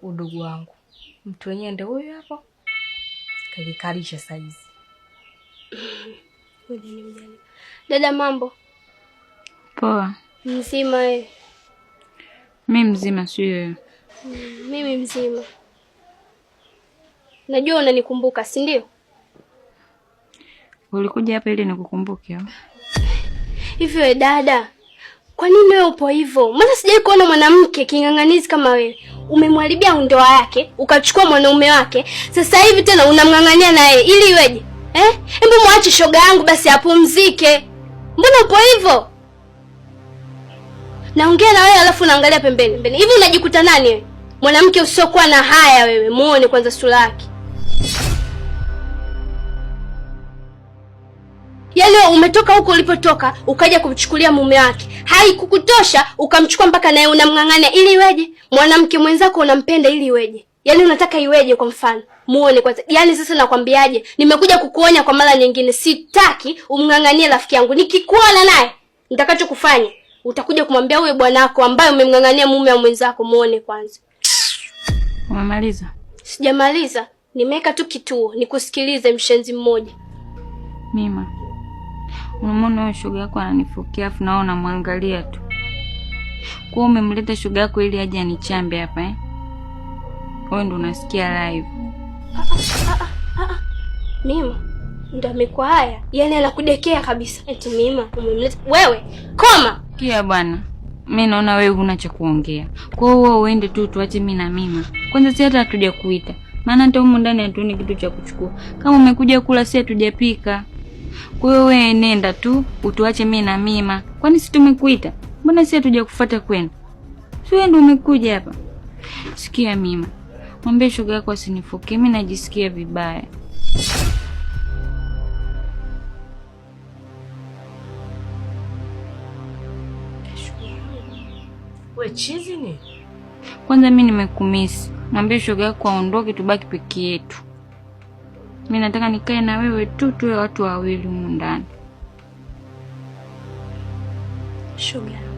udugu wangu. Mtu wenyewe ndio huyo hapo. Kajikarisha saizi. Dada mambo? Poa. Mzima wewe? Mimi mzima, sio wewe? Mimi mzima. Najua unanikumbuka, si ndio? Ulikuja hapa ili nikukumbuke au? Hivyo we dada, kwa nini wewe upo hivyo? Mbona sijawahi kuona mwanamke king'ang'anizi kama wewe? Umemharibia ndoa yake, ukachukua mwanaume wake. Sasa hivi tena unamng'ang'ania naye ili iweje? Hebu muache shoga yangu basi apumzike. Mbona upo hivyo? Naongea na wewe alafu unaangalia pembeni. Hivi unajikuta nani wewe? Mwanamke usiokuwa na haya wewe. Muone kwanza sura yake. Yaani umetoka huko ulipotoka ukaja kumchukulia mume wake. Haikukutosha ukamchukua mpaka naye unamng'ang'ania ili iweje? Mwanamke mwenzako unampenda ili iweje? Yaani unataka iweje kwa mfano? Muone kwanza. Yaani sasa nakwambiaje? Nimekuja kukuonya kwa mara nyingine. Sitaki umng'ang'anie rafiki yangu. Nikikuona naye nitakachokufanya utakuja kumwambia huyo bwanako ambaye umemng'ang'ania mume wa mwenzako. Muone kwanza. Umemaliza? Sijamaliza. Nimeweka tu kituo nikusikilize mshenzi mmoja. Mima. Unamwona huyo shoga yako ananifukia afu nao unamwangalia tu. Kwa umemleta shoga yako ili aje anichambe hapa Wewe ndo unasikia live. Mima, ndio amekuwa haya. Yaani anakudekea kabisa. Eti Mima, umemleta wewe. Koma. Kia bwana. Mimi naona wewe huna cha kuongea. Kwa hiyo uende tu tuache mimi na Mima. Kwanza si hata hatuja kuita. Maana hata humu ndani hatuni kitu cha kuchukua. Kama umekuja kula si hatujapika. Kwa hiyo wewe nenda tu utuache mimi na Mima. Kwani si tumekuita? Mbona si hatuja kufuata kwenu? Si wewe ndio umekuja hapa. Sikia Mima. Mwambie shoga yako asinifukie, mimi najisikia vibaya. We chizi ni? Kwanza mimi nimekumisi. Mwambie shoga yako aondoke tubaki peke yetu. Mimi nataka nikae na wewe tu tuwe watu wawili humu ndani. Shoga.